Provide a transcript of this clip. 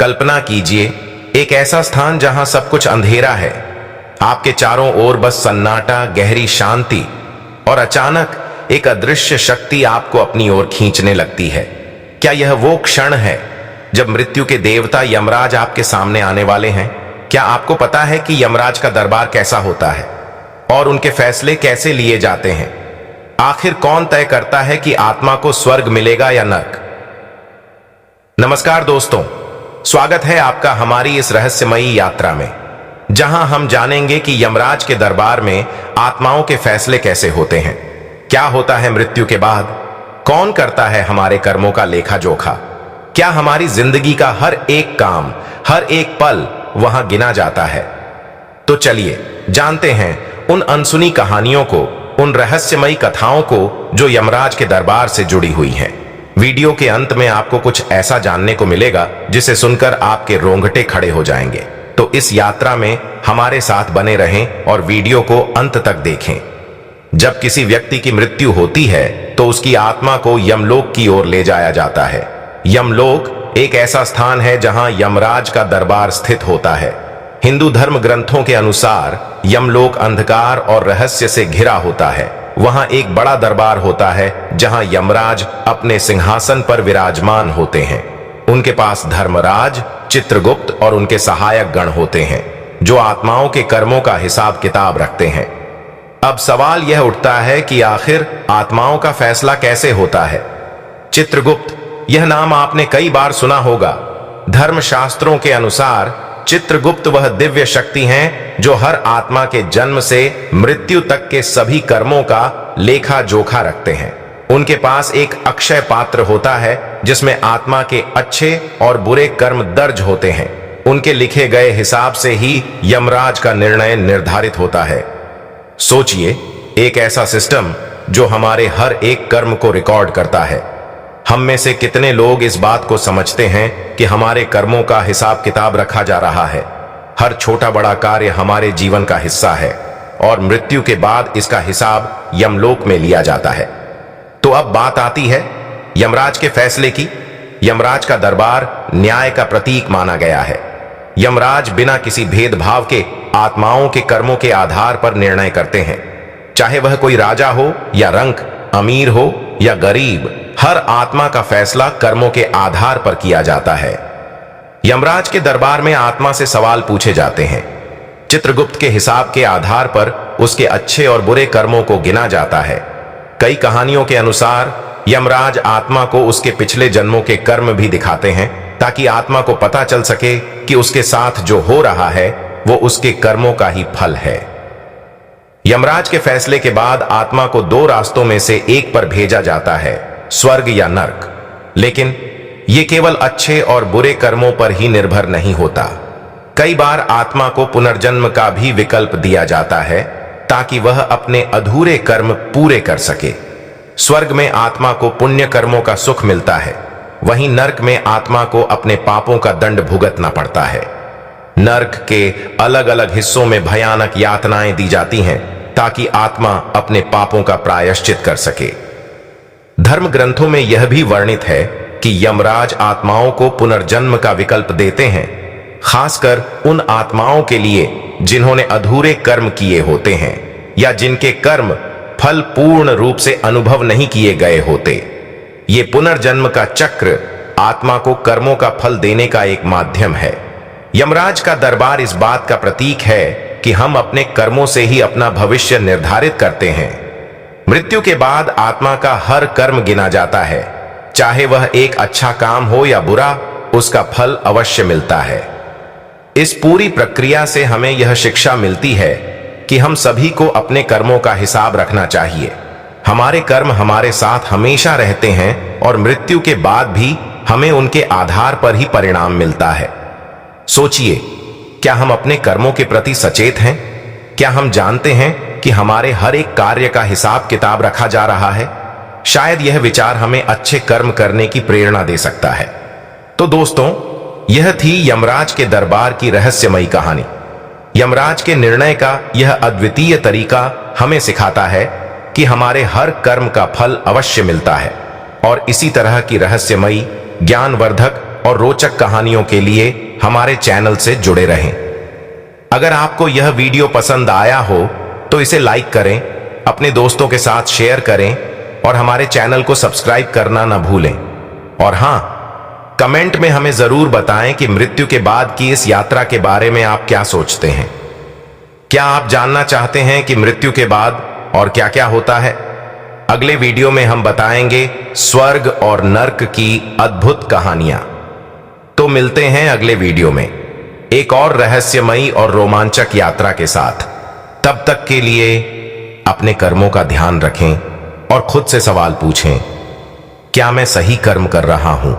कल्पना कीजिए एक ऐसा स्थान जहां सब कुछ अंधेरा है, आपके चारों ओर बस सन्नाटा, गहरी शांति, और अचानक एक अदृश्य शक्ति आपको अपनी ओर खींचने लगती है। क्या यह वो क्षण है जब मृत्यु के देवता यमराज आपके सामने आने वाले हैं? क्या आपको पता है कि यमराज का दरबार कैसा होता है और उनके फैसले कैसे लिए जाते हैं? आखिर कौन तय करता है कि आत्मा को स्वर्ग मिलेगा या नरक? नमस्कार दोस्तों, स्वागत है आपका हमारी इस रहस्यमयी यात्रा में, जहां हम जानेंगे कि यमराज के दरबार में आत्माओं के फैसले कैसे होते हैं, क्या होता है मृत्यु के बाद, कौन करता है हमारे कर्मों का लेखा जोखा, क्या हमारी जिंदगी का हर एक काम, हर एक पल वहां गिना जाता है। तो चलिए जानते हैं उन अनसुनी कहानियों को, उन रहस्यमयी कथाओं को जो यमराज के दरबार से जुड़ी हुई हैं। वीडियो के अंत में आपको कुछ ऐसा जानने को मिलेगा जिसे सुनकर आपके रोंगटे खड़े हो जाएंगे। तो इस यात्रा में हमारे साथ बने रहें और वीडियो को अंत तक देखें। जब किसी व्यक्ति की मृत्यु होती है तो उसकी आत्मा को यमलोक की ओर ले जाया जाता है। यमलोक एक ऐसा स्थान है जहां यमराज का दरबार स्थित होता है। हिंदू धर्म ग्रंथों के अनुसार यमलोक अंधकार और रहस्य से घिरा होता है। वहां एक बड़ा दरबार होता है जहां यमराज अपने सिंहासन पर विराजमान होते हैं। उनके पास धर्मराज, चित्रगुप्त और उनके सहायक गण होते हैं जो आत्माओं के कर्मों का हिसाब किताब रखते हैं। अब सवाल यह उठता है कि आखिर आत्माओं का फैसला कैसे होता है? चित्रगुप्त, यह नाम आपने कई बार सुना होगा। धर्मशास्त्रों के अनुसार चित्रगुप्त वह दिव्य शक्ति हैं जो हर आत्मा के जन्म से मृत्यु तक के सभी कर्मों का लेखा जोखा रखते हैं। उनके पास एक अक्षय पात्र होता है जिसमें आत्मा के अच्छे और बुरे कर्म दर्ज होते हैं। उनके लिखे गए हिसाब से ही यमराज का निर्णय निर्धारित होता है। सोचिए, एक ऐसा सिस्टम जो हमारे हर एक कर्म को रिकॉर्ड करता है। हम में से कितने लोग इस बात को समझते हैं कि हमारे कर्मों का हिसाब किताब रखा जा रहा है? हर छोटा बड़ा कार्य हमारे जीवन का हिस्सा है और मृत्यु के बाद इसका हिसाब यमलोक में लिया जाता है। तो अब बात आती है यमराज के फैसले की। यमराज का दरबार न्याय का प्रतीक माना गया है। यमराज बिना किसी भेदभाव के आत्माओं के कर्मों के आधार पर निर्णय करते हैं। चाहे वह कोई राजा हो या रंक, अमीर हो या गरीब, हर आत्मा का फैसला कर्मों के आधार पर किया जाता है। यमराज के दरबार में आत्मा से सवाल पूछे जाते हैं। चित्रगुप्त के हिसाब के आधार पर उसके अच्छे और बुरे कर्मों को गिना जाता है। कई कहानियों के अनुसार यमराज आत्मा को उसके पिछले जन्मों के कर्म भी दिखाते हैं ताकि आत्मा को पता चल सके कि उसके साथ जो हो रहा है वो उसके कर्मों का ही फल है। यमराज के फैसले के बाद आत्मा को दो रास्तों में से एक पर भेजा जाता है, स्वर्ग या नरक। लेकिन यह केवल अच्छे और बुरे कर्मों पर ही निर्भर नहीं होता। कई बार आत्मा को पुनर्जन्म का भी विकल्प दिया जाता है ताकि वह अपने अधूरे कर्म पूरे कर सके। स्वर्ग में आत्मा को पुण्य कर्मों का सुख मिलता है, वहीं नरक में आत्मा को अपने पापों का दंड भुगतना पड़ता है। नरक के अलग अलग हिस्सों में भयानक यातनाएं दी जाती हैं ताकि आत्मा अपने पापों का प्रायश्चित कर सके। धर्म ग्रंथों में यह भी वर्णित है कि यमराज आत्माओं को पुनर्जन्म का विकल्प देते हैं, खासकर उन आत्माओं के लिए जिन्होंने अधूरे कर्म किए होते हैं या जिनके कर्म फल पूर्ण रूप से अनुभव नहीं किए गए होते। ये पुनर्जन्म का चक्र आत्मा को कर्मों का फल देने का एक माध्यम है। यमराज का दरबार इस बात का प्रतीक है कि हम अपने कर्मों से ही अपना भविष्य निर्धारित करते हैं। मृत्यु के बाद आत्मा का हर कर्म गिना जाता है, चाहे वह एक अच्छा काम हो या बुरा, उसका फल अवश्य मिलता है। इस पूरी प्रक्रिया से हमें यह शिक्षा मिलती है कि हम सभी को अपने कर्मों का हिसाब रखना चाहिए। हमारे कर्म हमारे साथ हमेशा रहते हैं और मृत्यु के बाद भी हमें उनके आधार पर ही परिणाम मिलता है। सोचिए, क्या हम अपने कर्मों के प्रति सचेत हैं? क्या हम जानते हैं कि हमारे हर एक कार्य का हिसाब किताब रखा जा रहा है? शायद यह विचार हमें अच्छे कर्म करने की प्रेरणा दे सकता है। तो दोस्तों, यह थी यमराज के दरबार की रहस्यमयी कहानी। यमराज के निर्णय का यह अद्वितीय तरीका हमें सिखाता है कि हमारे हर कर्म का फल अवश्य मिलता है और इसी तरह की रहस्यमयी, ज्ञानवर्धक और रोचक कहानियों के लिए हमारे चैनल से जुड़े रहें। अगर आपको यह वीडियो पसंद आया हो तो इसे लाइक करें, अपने दोस्तों के साथ शेयर करें और हमारे चैनल को सब्सक्राइब करना न भूलें। और हां, कमेंट में हमें जरूर बताएं कि मृत्यु के बाद की इस यात्रा के बारे में आप क्या सोचते हैं। क्या आप जानना चाहते हैं कि मृत्यु के बाद और क्या क्या होता है? अगले वीडियो में हम बताएंगे स्वर्ग और नर्क की अद्भुत कहानियां। तो मिलते हैं अगले वीडियो में एक और रहस्यमयी और रोमांचक यात्रा के साथ। तब तक के लिए अपने कर्मों का ध्यान रखें और खुद से सवाल पूछें, क्या मैं सही कर्म कर रहा हूं?